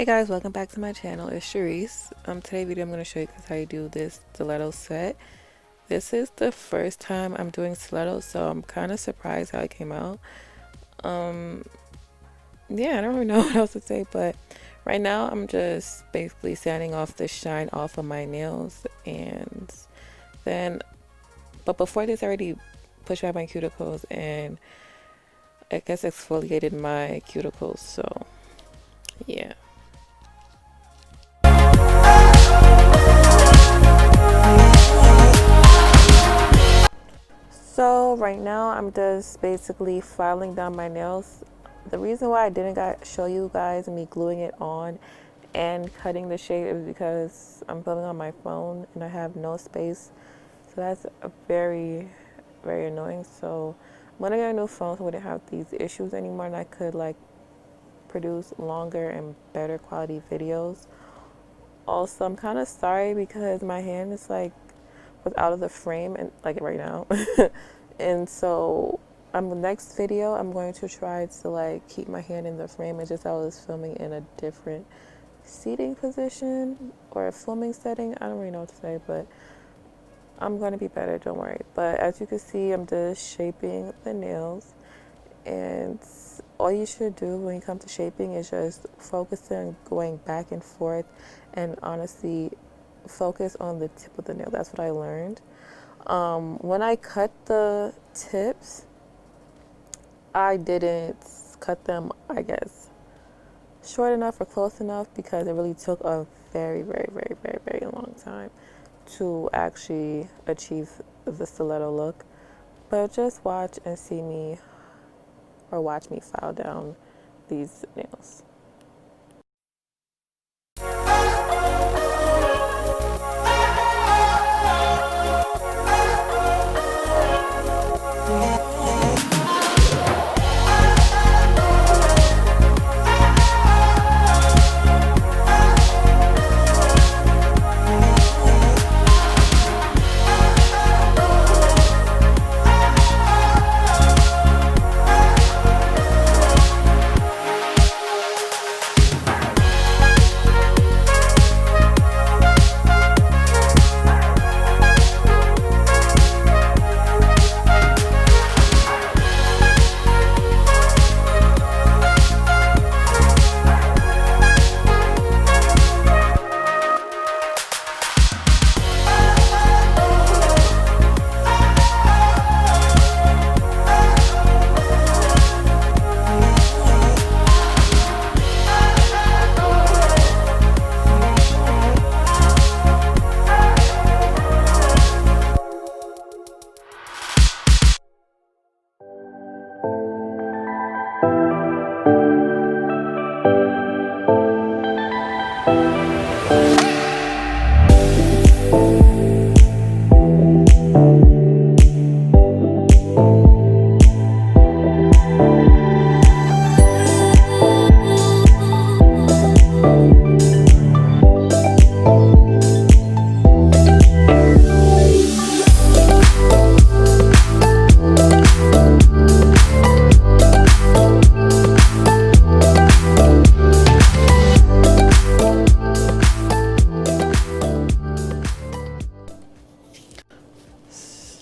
Hey guys, welcome back to my channel. It's Sherice. Today's video I'm going to show you guys how you do this stiletto set. This is the first time I'm doing stiletto, so I'm kind of surprised how it came out. Yeah, I don't really know what else to say, but right now I'm just basically sanding off the shine off of my nails, and then, but before this I already pushed back my cuticles and I guess exfoliated my cuticles, so yeah. So right now I'm just basically filing down my nails. The reason why I didn't show you guys me gluing it on and cutting the shape is because I'm filming on my phone and I have no space. So that's very annoying. So I'm gonna get a new phone so I wouldn't have these issues anymore and I could like produce longer and better quality videos. Also, I'm kind of sorry because my hand is like was out of the frame and like right now. And so the next video I'm going to try to like keep my hand in the frame. It's just I was filming in a different seating position or a filming setting. I don't really know what to say, but I'm going to be better, don't worry. But as you can see, I'm just shaping the nails, and all you should do when you come to shaping is just focus on going back and forth and honestly focus on the tip of the nail. That's what I learned. When I cut the tips, I didn't cut them, I guess, short enough or close enough because it really took a very long time to actually achieve the stiletto look. But just watch and see me, or watch me file down these nails.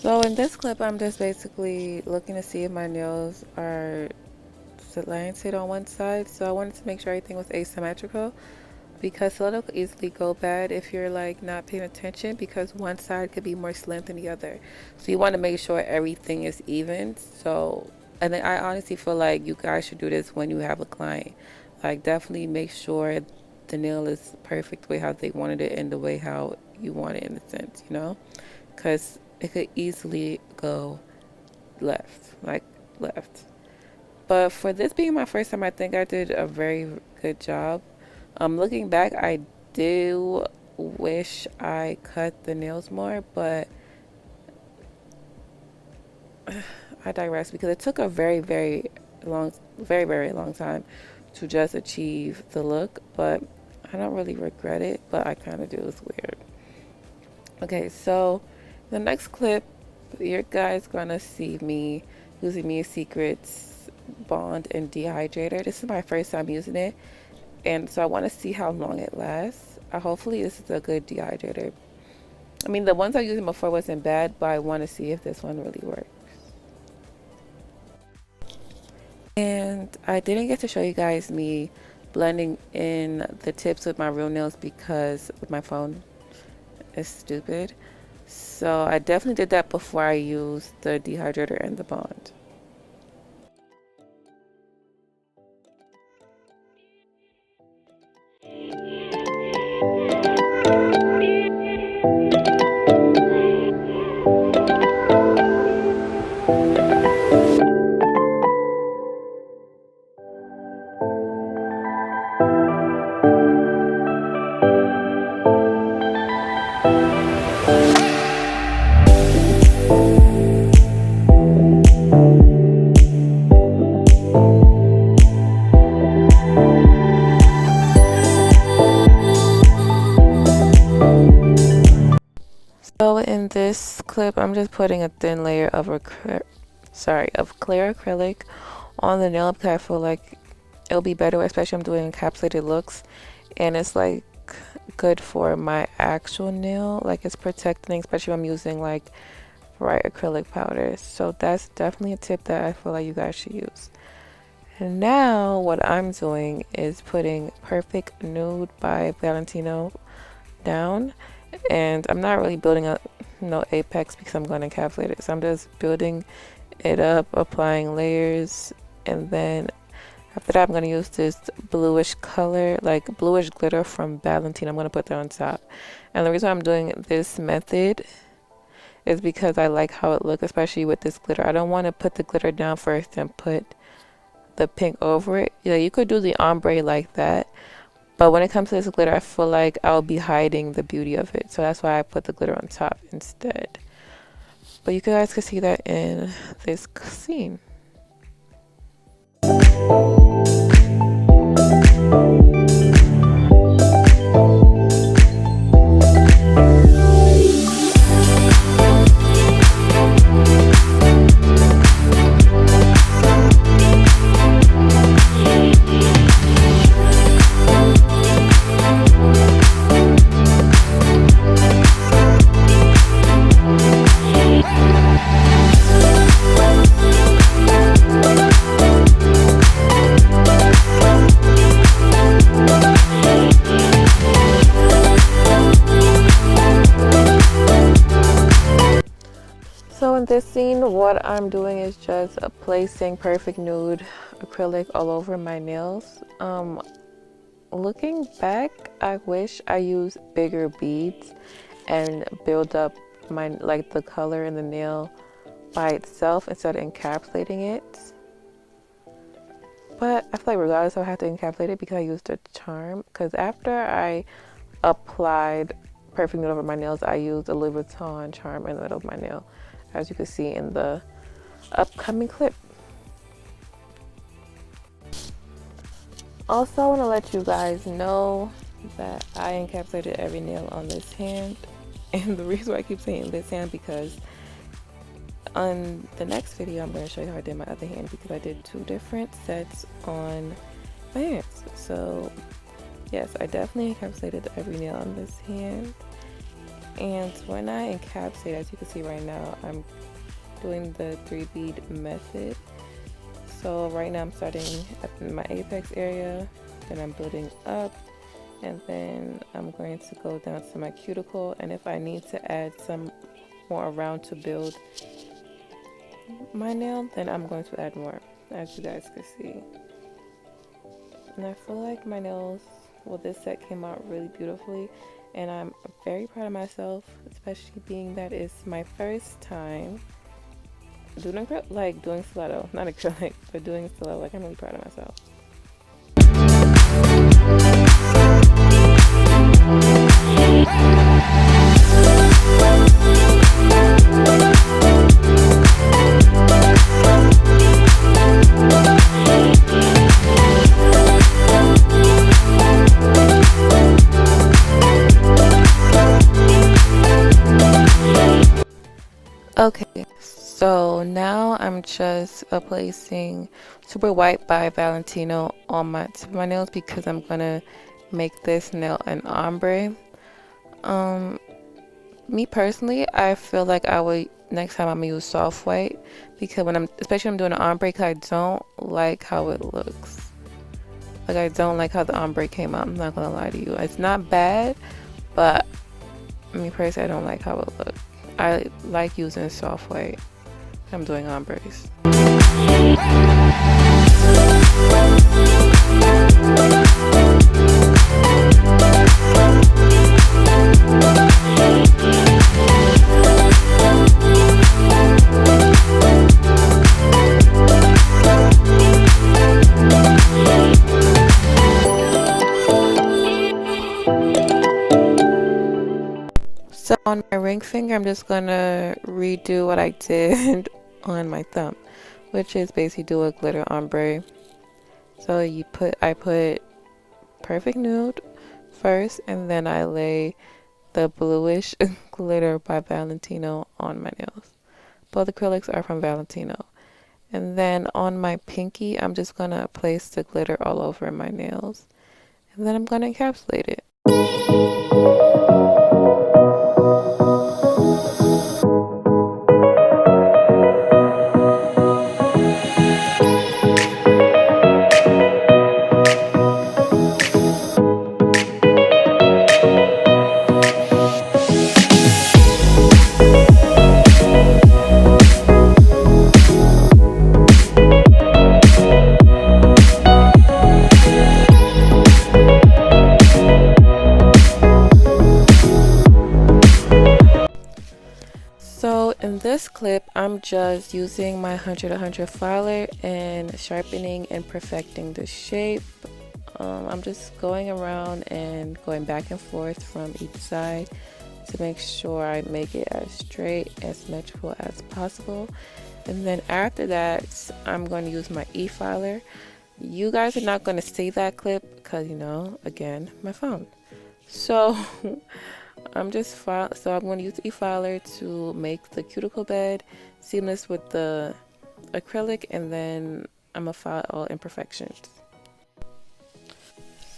So in this clip, I'm just basically looking to see if my nails are slanted on one side. So I wanted to make sure everything was asymmetrical because stiletto could easily go bad if you're like not paying attention because one side could be more slant than the other. So you want to make sure everything is even. So, and then I honestly feel like you guys should do this when you have a client. Like definitely make sure the nail is perfect the way how they wanted it and the way how you want it in a sense, you know? Because it could easily go left, like left. But for this being my first time, I think I did a very good job. Looking back, I do wish I cut the nails more, but I digress because it took a very long time to just achieve the look, but I don't really regret it, but I kind of do. It's weird. Okay, so the next clip, you guys gonna see me using Secrets Bond and Dehydrator. This is my first time using it, and so I want to see how long it lasts. Hopefully this is a good dehydrator. I mean, the ones I used before wasn't bad, but I want to see if this one really works. And I didn't get to show you guys me blending in the tips with my real nails because my phone is stupid. So I definitely did that before I used the dehydrator and the bond. So in this clip, I'm just putting a thin layer of clear acrylic on the nail because I feel like it'll be better, especially I'm doing encapsulated looks, and it's like good for my actual nail, like it's protecting, especially when I'm using like bright acrylic powders. So that's definitely a tip that I feel like you guys should use. And now what I'm doing is putting Perfect Nude by Valentino down, and I'm not really building up no apex because I'm going to encapsulate it, so I'm just building it up, applying layers, and then after that I'm going to use this bluish color, like bluish glitter from Valentino. I'm going to put that on top, and the reason I'm doing this method is because I like how it looks, especially with this glitter. I don't want to put the glitter down first and put the pink over it. Yeah, you could do the ombre like that, but when it comes to this glitter, I feel like I'll be hiding the beauty of it. So that's why I put the glitter on top instead. But you guys can see that in this scene. So in this scene, what I'm doing is just placing Perfect Nude acrylic all over my nails. Looking back, I wish I used bigger beads and build up my like the color in the nail by itself instead of encapsulating it. But I feel like regardless, I have to encapsulate it because I used a charm. Because after I applied Perfect Nude over my nails, I used a Louis Vuitton charm in the middle of my nail, as you can see in the upcoming clip. Also, I want to let you guys know that I encapsulated every nail on this hand. And the reason why I keep saying this hand, because on the next video I'm going to show you how I did my other hand, because I did 2 different sets on my hands. So yes, I definitely encapsulated every nail on this hand. And when I encapsulate, as you can see right now, I'm doing the 3 bead method. So right now I'm starting at my apex area, then I'm building up, and then I'm going to go down to my cuticle, and if I need to add some more around to build my nail, then I'm going to add more, as you guys can see. And I feel like my nails, well, this set came out really beautifully, and I'm very proud of myself, especially being that it's my first time doing doing stiletto, not acrylic, but doing stiletto. Like, I'm really proud of myself. Okay, so now I'm I'm just placing Super White by Valentino on my tip of my nails because I'm gonna make this nail an ombre. Me personally, I feel like I would next time I'm gonna use soft white because especially when I'm doing an ombre, 'cause I don't like how it looks. Like I don't like how the ombre came out. I'm not gonna lie to you. It's not bad, but me personally, I don't like how it looks. I like using soft white. I'm doing ombres. So on my ring finger, I'm just gonna redo what I did on my thumb, which is basically do a glitter ombre. So I put Perfect Nude first, and then I lay the bluish glitter by Valentino on my nails. Both acrylics are from Valentino. And then on my pinky, I'm just gonna place the glitter all over my nails, and then I'm gonna encapsulate it. So in this clip, I'm just using my 100 filer and sharpening and perfecting the shape. I'm just going around and going back and forth from each side to make sure I make it as straight and symmetrical as possible. And then after that, I'm going to use my e-filer. You guys are not going to see that clip because, you know, again, my phone. So I'm going to use the e-filer to make the cuticle bed seamless with the acrylic, and then I'm gonna file all imperfections.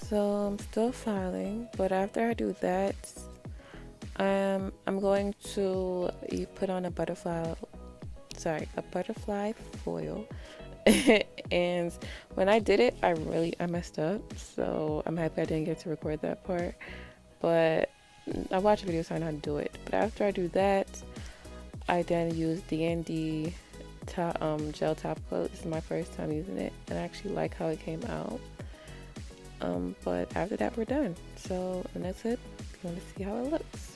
So I'm still filing, but after I do that, I'm going to put on a butterfly foil. And when I did it, I messed up, so I'm happy I didn't get to record that part, but I watched a video so I know how to do it. But after I do that, I then use D&D gel top coat. This is my first time using it, and I actually like how it came out. But after that, we're done. So the next clip, you want to see how it looks.